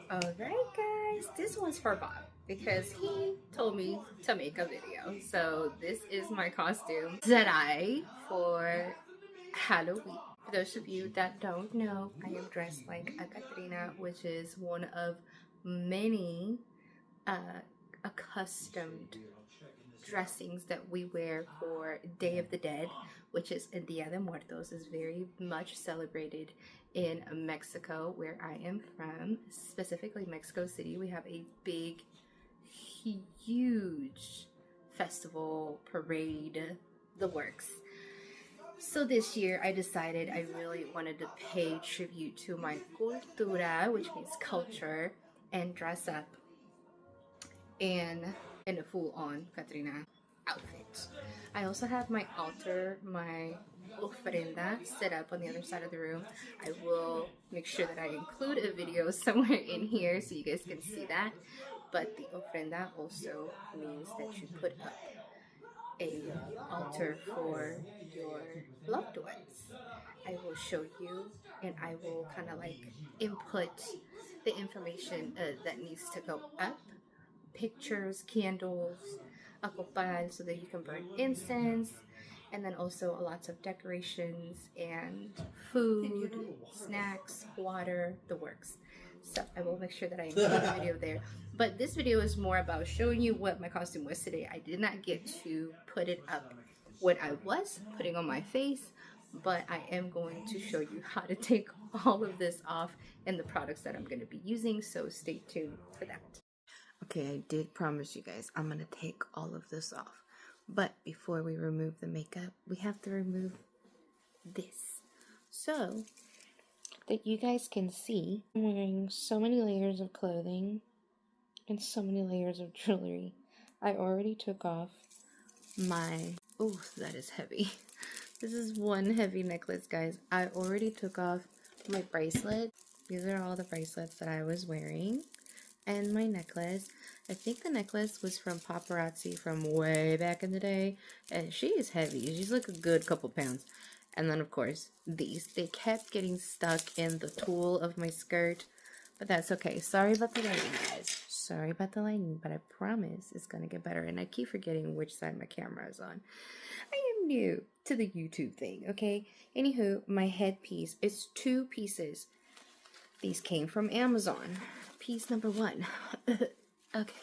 Alright guys, this one's for Bob because he told me to make a video. So this is my costume today for Halloween. For those of you that don't know, I am dressed like a Catrina, which is one of many accustomed dressings that we wear for Day of the Dead, which is Dia de Muertos, is very much celebrated in Mexico, where I am from, specifically Mexico City. We have a big, huge festival, parade, the works. So this year I decided I really wanted to pay tribute to my cultura, which means culture, and dress up in a full-on Catrina outfit. I also have my altar, my ofrenda set up on the other side of the room. I will make sure that I include a video somewhere in here so you guys can see that. But the ofrenda also means that you put up a altar for your loved ones. I will show you and I will kind of like input the information that needs to go up. Pictures, candles, a copal so that you can burn incense, and then also lots of decorations and food, snacks, water, the works. So I will make sure that I include a video there. But this video is more about showing you what my costume was today. I did not get to put it up what I was putting on my face, but I am going to show you how to take all of this off and the products that I'm going to be using, so stay tuned for that. Okay, I did promise you guys I'm going to take all of this off. But before we remove the makeup, we have to remove this. So that you guys can see, I'm wearing so many layers of clothing and so many layers of jewelry. I already took off my... Oh, that is heavy. This is one heavy necklace, guys. I already took off my bracelet. These are all the bracelets that I was wearing. And my necklace. I think the necklace was from Paparazzi from way back in the day. And she is heavy. She's like a good couple pounds. And then, of course, these. They kept getting stuck in the tulle of my skirt. But that's okay. Sorry about the lighting, guys. Sorry about the lighting. But I promise it's going to get better. And I keep forgetting which side my camera is on. I am new to the YouTube thing, okay? Anywho, my headpiece is 2 pieces. These came from Amazon. Piece number 1. Okay.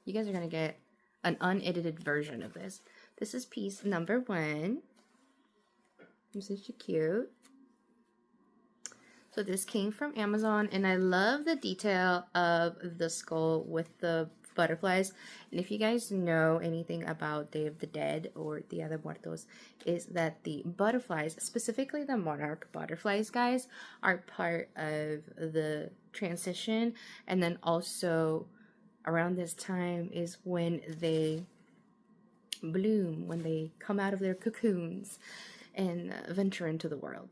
You guys are going to get an unedited version of this. This is piece number 1. Isn't she cute? So this came from Amazon, and I love the detail of the skull with the butterflies. And if you guys know anything about Day of the Dead or Dia de Muertos, is that the butterflies, specifically the monarch butterflies, guys, are part of the transition. And then also around this time is when they bloom, when they come out of their cocoons and venture into the world.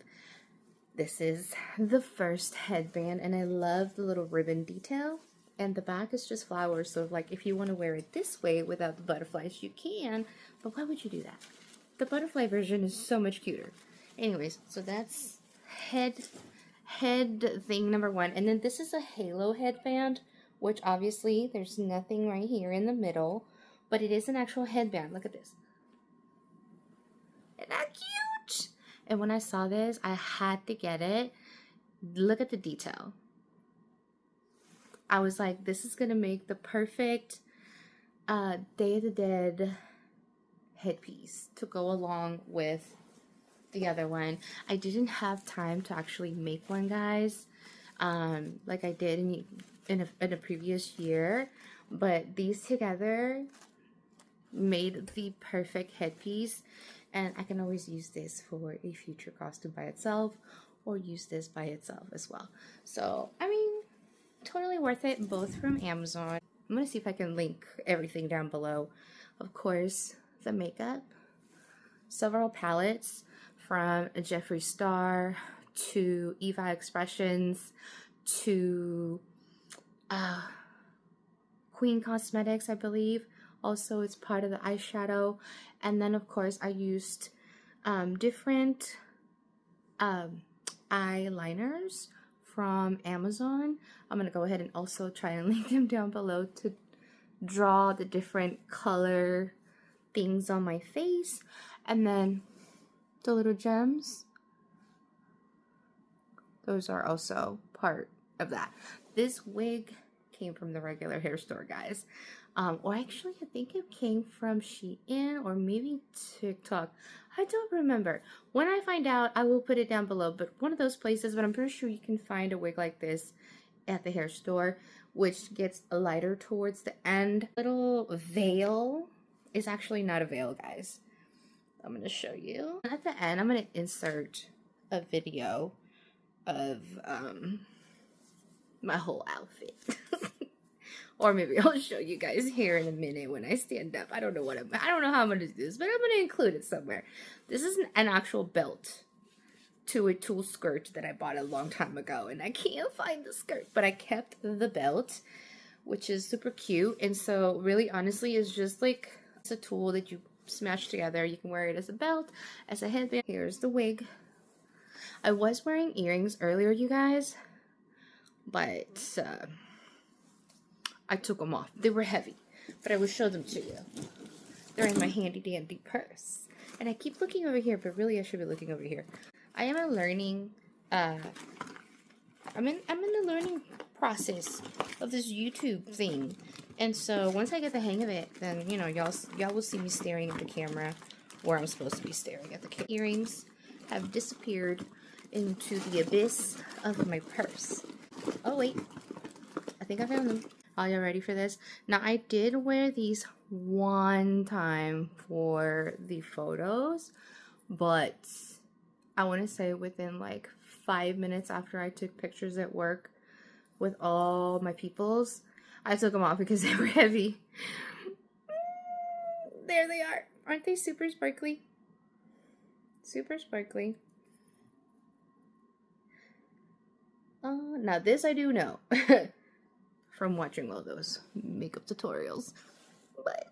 This is the first headband, and I love the little ribbon detail. And the back is just flowers, so like if you want to wear it this way without the butterflies, you can. But why would you do that? The butterfly version is so much cuter. Anyways, so that's head thing number 1. And then this is a halo headband, which obviously there's nothing right here in the middle, but it is an actual headband. Look at this. Isn't that cute? And when I saw this, I had to get it. Look at the detail. I was like, this is going to make the perfect Day of the Dead headpiece to go along with the other one. I didn't have time to actually make one, guys, like I did in a previous year. But these together made the perfect headpiece. And I can always use this for a future costume by itself, or use this by itself as well. So, I mean, totally worth it, both from Amazon. I'm going to see if I can link everything down below. Of course, the makeup. Several palettes from Jeffree Star to Eva Expressions to Queen Cosmetics, I believe. Also, it's part of the eyeshadow. And then, of course, I used different eyeliners from Amazon. I'm gonna go ahead and also try and link them down below to draw the different color things on my face. And then the little gems, those are also part of that. This wig came from the regular hair store, guys. Or actually, I think it came from Shein or maybe TikTok. I don't remember. When I find out, I will put it down below. But one of those places, but I'm pretty sure you can find a wig like this at the hair store, which gets lighter towards the end. Little veil is actually not a veil, guys. I'm going to show you. At the end, I'm going to insert a video of my whole outfit. Or maybe I'll show you guys here in a minute when I stand up. I don't know how I'm gonna do this, but I'm gonna include it somewhere. This is an actual belt to a tulle skirt that I bought a long time ago, and I can't find the skirt, but I kept the belt, which is super cute. And so really honestly it's just like, it's a tulle that you smash together. You can wear it as a belt, as a headband. Here's the wig. I was wearing earrings earlier, you guys, but I took them off. They were heavy, but I will show them to you. They're in my handy dandy purse. And I keep looking over here, but really I should be looking over here. I am learning, I'm in the learning process of this YouTube thing. And so once I get the hang of it, then, you know, y'all will see me staring at the camera where I'm supposed to be staring at the camera. Earrings have disappeared into the abyss of my purse. Oh wait, I think I found them. Are you ready for this? Now, I did wear these one time for the photos, but I want to say within like 5 minutes after I took pictures at work with all my peoples, I took them off because they were heavy. There they are. Aren't they super sparkly? Super sparkly. Now this I do know. From watching all those makeup tutorials, but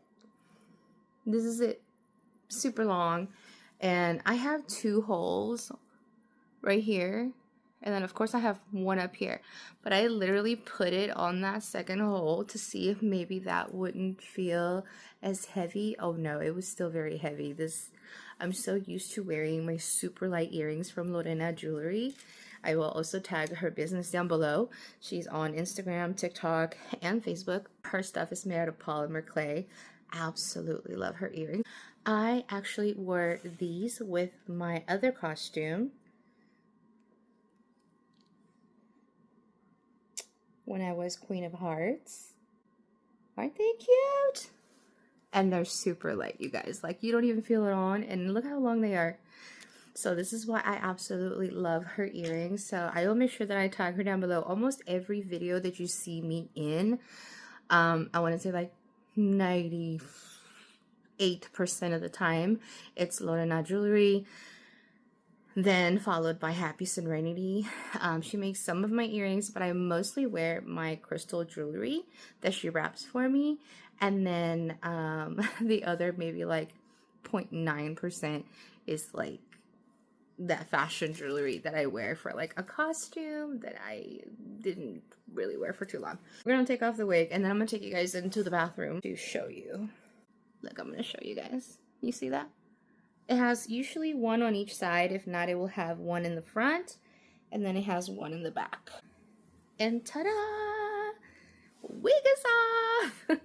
this is it. Super long, and I have 2 holes right here, and then of course I have one up here, but I literally put it on that second hole to see if maybe that wouldn't feel as heavy. Oh no, it was still very heavy. I'm so used to wearing my super light earrings from lorenajewelry. I will also tag her business down below. She's on Instagram, TikTok, and Facebook. Her stuff is made out of polymer clay. Absolutely love her earrings. I actually wore these with my other costume when I was Queen of Hearts. Aren't they cute? And they're super light, you guys. Like, you don't even feel it on, and look how long they are. So this is why I absolutely love her earrings. So I will make sure that I tag her down below. Almost every video that you see me in, I want to say like 98% of the time, it's lorenajewelry, then followed by happisereniti. She makes some of my earrings, but I mostly wear my crystal jewelry that she wraps for me. And then the other maybe like 0.9% is like that fashion jewelry that I wear for like a costume that I didn't really wear for too long. We're gonna take off the wig, and then I'm gonna take you guys into the bathroom to show you. Look, I'm gonna show you guys. You see that? It has usually one on each side. If not, it will have one in the front, and then it has one in the back. And ta-da! Wig is off!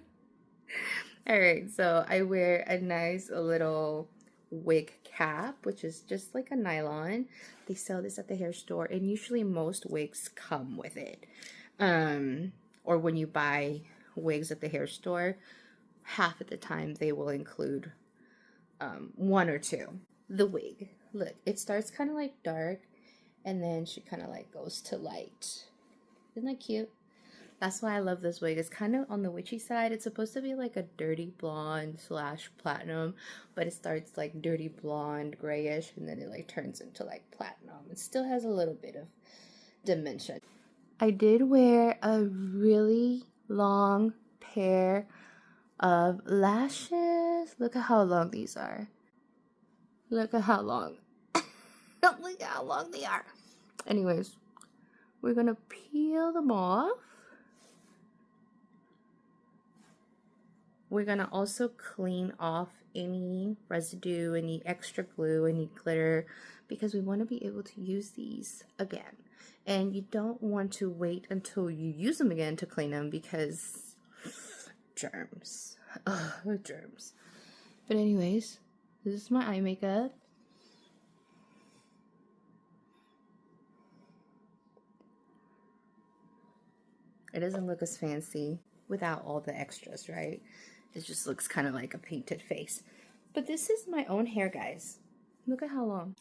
Alright, so I wear a nice little wig cap, which is just like a nylon. They sell this at the hair store, and usually most wigs come with it. Or when you buy wigs at the hair store, half of the time they will include one or two. The wig, look, it starts kind of like dark, and then she kind of like goes to light. Isn't that cute? That's why I love this wig. It's kind of on the witchy side. It's supposed to be like a dirty blonde / platinum, but it starts like dirty blonde, grayish, and then it like turns into like platinum. It still has a little bit of dimension. I did wear a really long pair of lashes. Look at how long these are. Look at how long. Look at how long they are. Anyways, we're gonna peel them off. We're gonna also clean off any residue, any extra glue, any glitter, because we want to be able to use these again. And you don't want to wait until you use them again to clean them, because germs. Ugh, germs. But anyways, this is my eye makeup. It doesn't look as fancy without all the extras, right? It just looks kind of like a painted face. But this is my own hair, guys. Look at how long.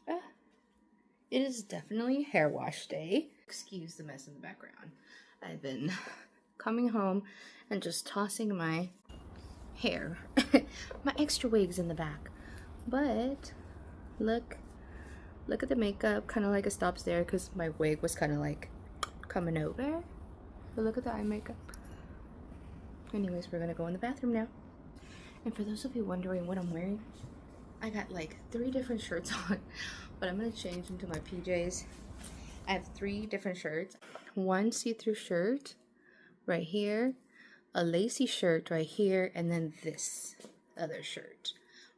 It is definitely hair wash day. Excuse the mess in the background. I've been coming home and just tossing my hair, my extra wigs in the back. But look at the makeup. Kind of like it stops there because my wig was kind of like coming over. But look at the eye makeup. Anyways, we're gonna go in the bathroom now. And for those of you wondering what I'm wearing, I got like 3 different shirts on, but I'm gonna change into my PJs. I have 3 different shirts. One see-through shirt right here, a lacy shirt right here, and then this other shirt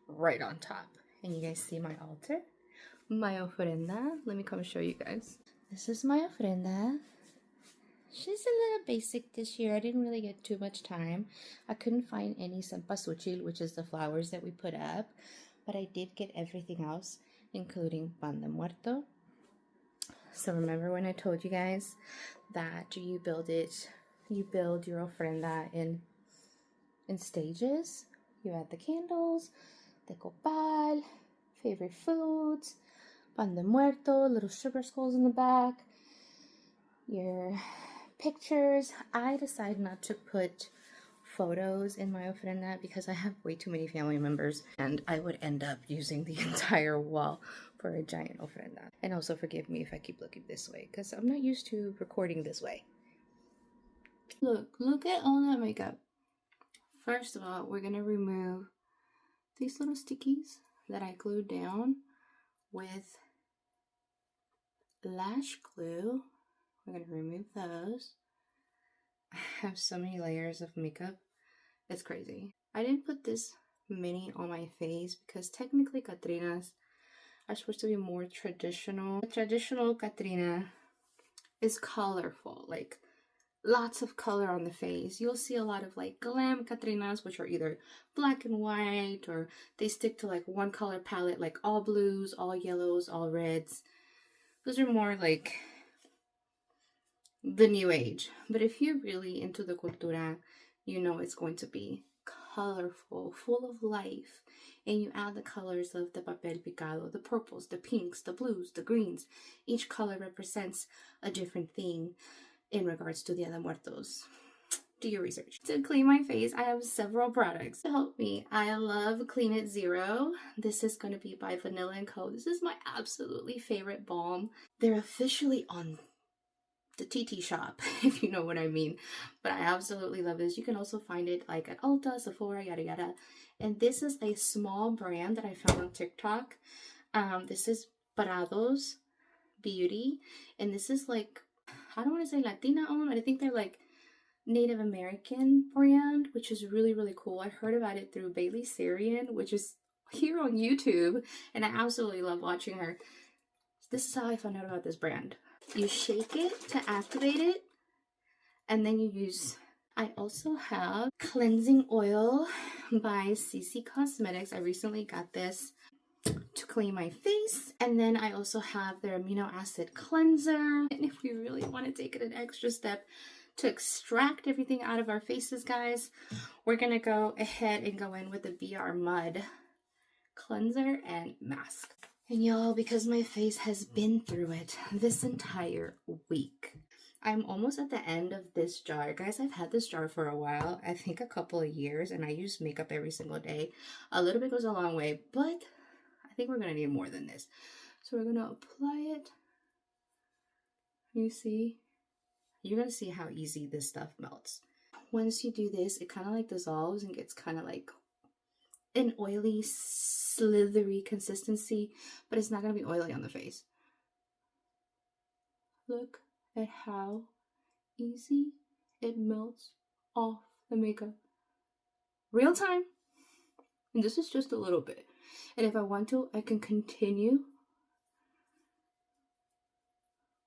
right on top. And you guys see my altar? My ofrenda. Let me come show you guys. This is my ofrenda. She's a little basic this year. I didn't really get too much time. I couldn't find any cempasúchil, which is the flowers that we put up, but I did get everything else, including pan de muerto. So remember when I told you guys that you build your ofrenda in stages? You add the candles, the copal, favorite foods, pan de muerto, little sugar skulls in the back, your pictures. I decided not to put photos in my ofrenda because I have way too many family members and I would end up using the entire wall for a giant ofrenda. And also forgive me if I keep looking this way because I'm not used to recording this way. Look at all that makeup. First of all, we're gonna remove these little stickies that I glued down with lash glue. We're going to remove those. I have so many layers of makeup. It's crazy. I didn't put this many on my face because technically Catrinas are supposed to be more traditional. The traditional Catrina is colorful, like lots of color on the face. You'll see a lot of like glam Catrinas, which are either black and white or they stick to like one color palette, like all blues, all yellows, all reds. Those are more like the new age. But if you're really into the cultura, you know it's going to be colorful, full of life. And you add the colors of the papel picado, the purples, the pinks, the blues, the greens. Each color represents a different thing in regards to Dia de Muertos. Do your research. To clean my face, I have several products to help me. I love Clean It Zero. This is going to be by Vanilla & Co. This is my absolutely favorite balm. They're officially on the TT shop, if you know what I mean. But I absolutely love this. You can also find it like at Ulta, Sephora, yada yada. And this is a small brand that I found on TikTok. This is Parados Beauty. And this is like, I don't want to say Latina owned, but I think they're like Native American brand, which is really, really cool. I heard about it through Bailey Sarian, which is here on YouTube. And I absolutely love watching her. This is how I found out about this brand. You shake it to activate it, and then you use... I also have cleansing oil by CC Cosmetics. I recently got this to clean my face. And then I also have their amino acid cleanser. And if we really want to take it an extra step to extract everything out of our faces, guys, we're going to go ahead and go in with the BR Mud cleanser and mask. And y'all, because my face has been through it this entire week, I'm almost at the end of this jar. Guys, I've had this jar for a while, I think a couple of years, and I use makeup every single day. A little bit goes a long way, but I think we're going to need more than this. So we're going to apply it. You see? You're going to see how easy this stuff melts. Once you do this, it kind of like dissolves and gets kind of like an oily, slithery consistency, but it's not going to be oily on the face. Look, at how easy it melts off the makeup. Real time. And this is just a little bit. And if I want to, I can continue.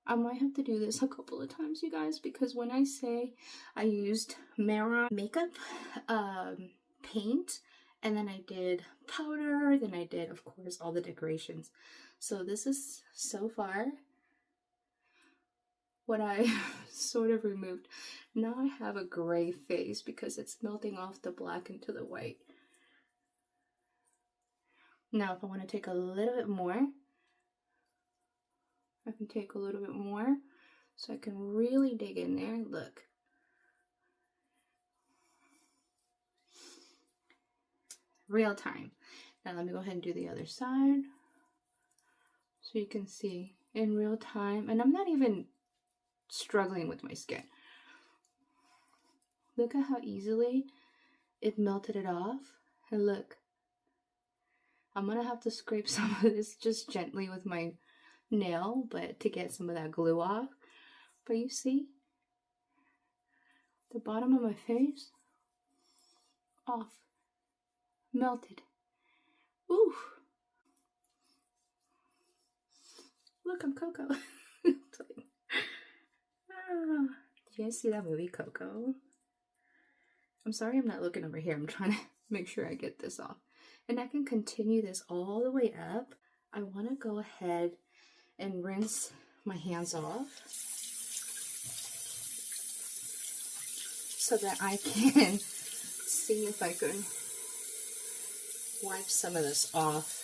I might have to do this a couple of times, you guys, because when I say I used mekron makeup paint, and then I did powder, then I did, of course, all the decorations. So this is so far what I sort of removed. Now I have a gray face because it's melting off the black into the white. Now if I want to take a little bit more, I can take a little bit more so I can really dig in there. Look. Real time. Now let me go ahead and do the other side so you can see in real time. And I'm not even struggling with my skin. Look at how easily it melted it off. And look, I'm gonna have to scrape some of this just gently with my nail, but to get some of that glue off. But you see the bottom of my face off, melted. Ooh, look, I'm Coco. Did you guys see that movie Coco? I'm sorry I'm not looking over here. I'm trying to make sure I get this off. And I can continue this all the way up. I want to go ahead and rinse my hands off so that I can see if I can wipe some of this off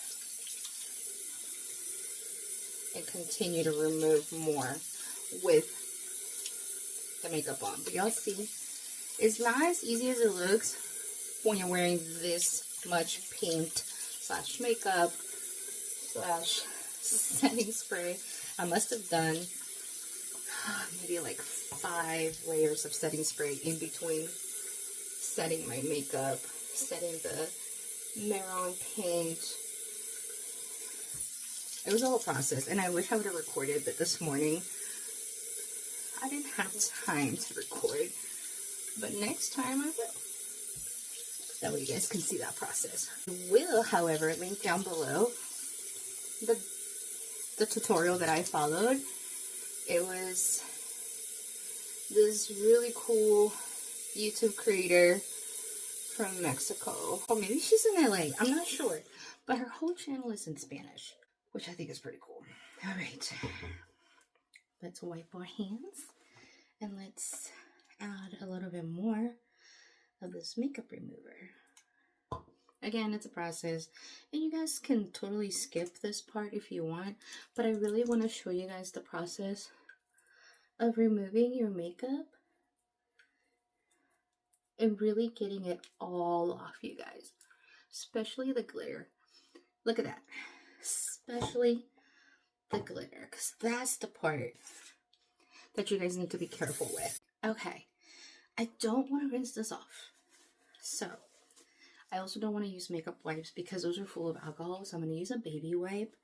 and continue to remove more with the makeup on. But y'all see, it's not as easy as it looks when you're wearing this much paint slash makeup slash setting spray. I must have done maybe like 5 layers of setting spray in between setting my makeup, setting the mekron paint. It was a whole process, and I wish I would have recorded, but this morning I didn't have time to record. But next time I will. That way you guys can see that process. I will, however, link down below the tutorial that I followed. It was this really cool YouTube creator from Mexico. Or maybe she's in LA, I'm not sure. But her whole channel is in Spanish, which I think is pretty cool. Alright, let's wipe our hands and let's add a little bit more of this makeup remover. Again, it's a process, and you guys can totally skip this part if you want, but I really want to show you guys the process of removing your makeup and really getting it all off, you guys, especially the glitter. Look at that, especially the glitter, because that's the part that you guys need to be careful with. Okay, I don't want to rinse this off, so I also don't want to use makeup wipes because those are full of alcohol. So I'm going to use a baby wipe,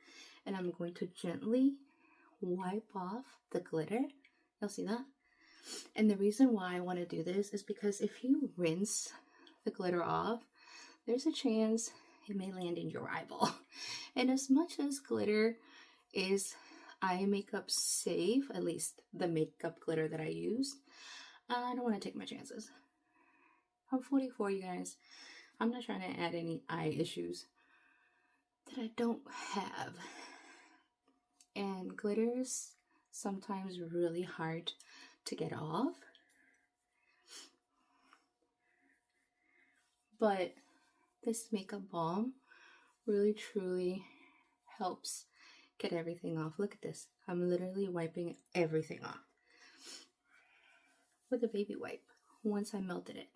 and I'm going to gently wipe off the glitter. You'll see that? And the reason why I want to do this is because if you rinse the glitter off, there's a chance it may land in your eyeball. And as much as glitter is eye makeup safe, at least the makeup glitter that I used, I don't want to take my chances. I'm 44, you guys. I'm not trying to add any eye issues that I don't have. And glitter is sometimes really hard to get off. But this makeup balm really truly helps get everything off. Look at this. I'm literally wiping everything off with a baby wipe once I melted it.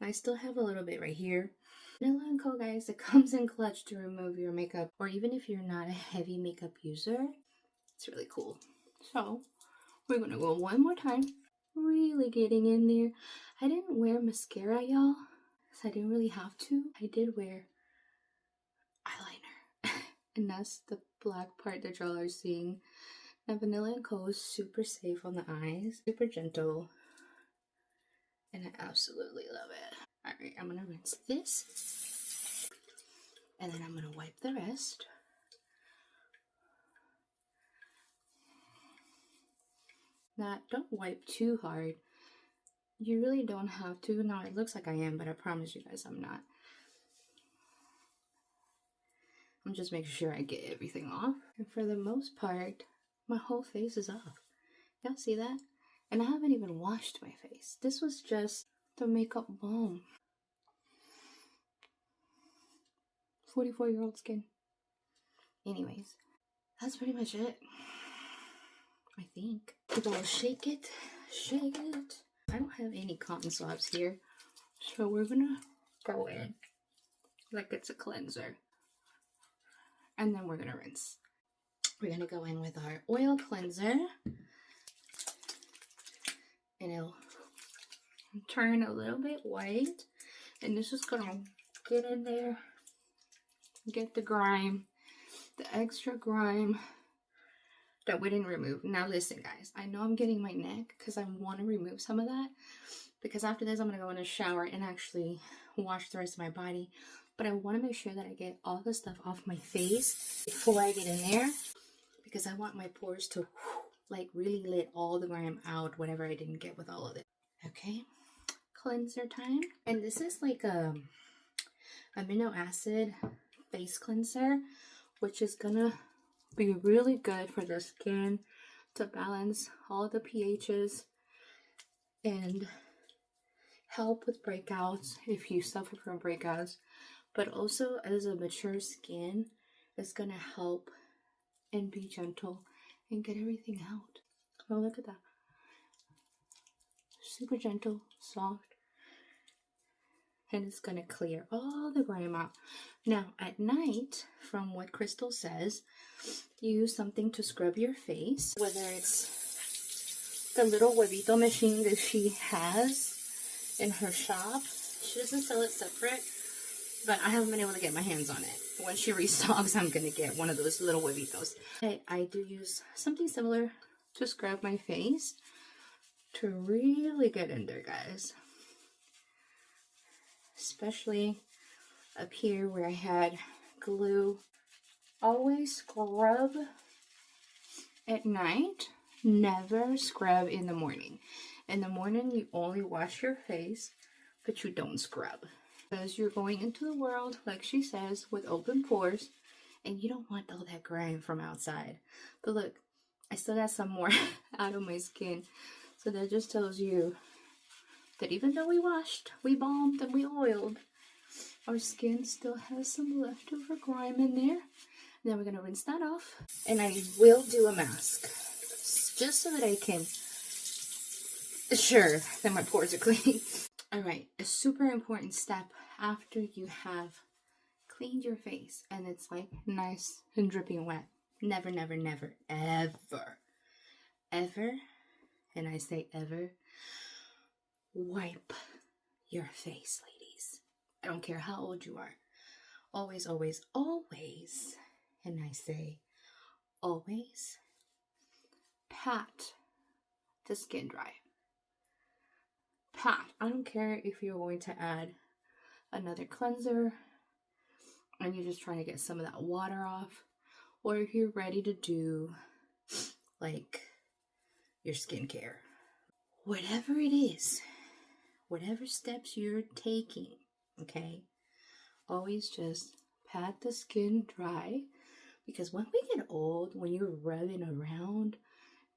I still have a little bit right here. Vanilla & Co, guys, it comes in clutch to remove your makeup, or even if you're not a heavy makeup user, it's really cool. So we're gonna go one more time, really getting in there. I didn't wear mascara, y'all, so I didn't really have to. I did wear eyeliner, and that's the black part that y'all are seeing And vanilla and coal is super safe on the eyes, super gentle, and I absolutely love it. Alright, I'm gonna rinse this, and then I'm gonna wipe the rest. Now, don't wipe too hard. You really don't have to. Now, it looks like I am, but I promise you guys I'm not. I'm just making sure I get everything off. And for the most part, my whole face is off. Y'all see that? And I haven't even washed my face. This was just the makeup balm. 44-year-old skin. Anyways, that's pretty much it. I think. We'll shake it. Shake it. I don't have any cotton swabs here. So we're gonna go in like it's a cleanser. And then we're gonna rinse. We're gonna go in with our oil cleanser. And it'll turn a little bit white. And this is gonna get in there. Get the grime. The extra grime that we didn't remove. Now listen guys, I know I'm getting my neck because I want to remove some of that, because after this I'm going to go in a shower and actually wash the rest of my body, but I want to make sure that I get all the stuff off my face before I get in there, because I want my pores to like really let all the grime out, whatever I didn't get with all of it. Okay, cleanser time. And this is like a amino acid face cleanser, which is gonna be really good for the skin to balance all the pHs and help with breakouts if you suffer from breakouts, but also as a mature skin, it's gonna help and be gentle and get everything out. Oh, look at that. Super gentle, soft, and it's gonna clear all the grime out. Now at night, from what Crystal says, use something to scrub your face, whether it's the little huevito machine that she has in her shop. She doesn't sell it separate, but I haven't been able to get my hands on it. When she restocks, I'm gonna get one of those little huevitos. I do use something similar to scrub my face to really get in there, guys. Especially up here where I had glue. Always scrub at night. Never scrub in the morning. In the morning, you only wash your face, but you don't scrub. Because you're going into the world, like she says, with open pores, and you don't want all that grime from outside. But look, I still got some more out of my skin. So that just tells you that even though we washed, we balmed, and we oiled, our skin still has some leftover grime in there. And then we're going to rinse that off. And I will do a mask, just so that I can assure that my pores are clean. Alright, a super important step after you have cleaned your face and it's like nice and dripping wet. Never, never, never, ever, ever, and I say ever, wipe your face, ladies. I don't care how old you are. Always, always, always, and I say always, pat the skin dry. Pat. I don't care if you're going to add another cleanser and you're just trying to get some of that water off, or if you're ready to do like your skincare. Whatever it is, whatever steps you're taking, okay, always just pat the skin dry, because when we get old, when you're rubbing around,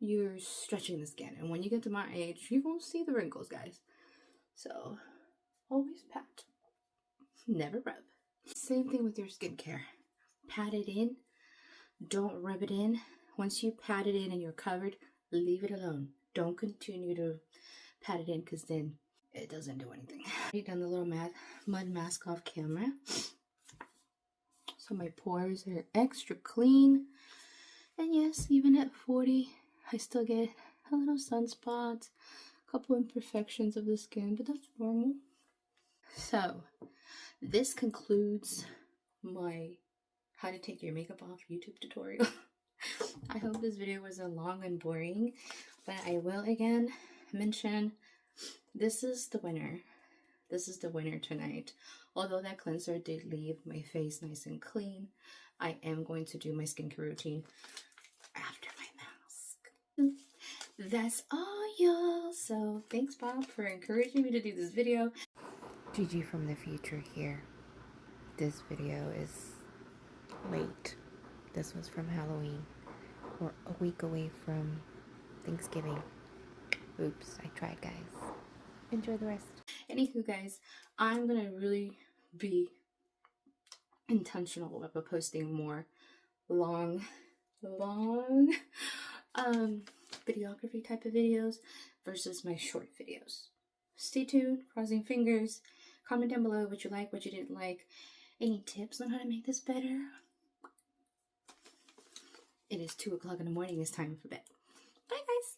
you're stretching the skin, and when you get to my age, you won't see the wrinkles, guys. So always pat, never rub. Same thing with your skincare. Pat it in, don't rub it in. Once you pat it in and you're covered, leave it alone. Don't continue to pat it in, because then it doesn't do anything. I've done the little mud mask off camera, so my pores are extra clean. And yes, even at 40, I still get a little sunspots, a couple imperfections of the skin, but that's normal. So this concludes my how to take your makeup off YouTube tutorial. I hope this video wasn't long and boring, but I will again mention this is the winner. This is the winner tonight. Although that cleanser did leave my face nice and clean, I am going to do my skincare routine after my mask. That's all, y'all. So thanks, Bob, for encouraging me to do this video. Gigi from the future here. This video is late. This was from Halloween. We're a week away from Thanksgiving. Oops, I tried, guys. Enjoy the rest. Anywho, guys, I'm gonna really be intentional about posting more long videography type of videos versus my short videos. Stay tuned, crossing fingers. Comment down below what you like, what you didn't like, any tips on how to make this better. It is 2 o'clock in the morning. It's time for bed. Bye, guys.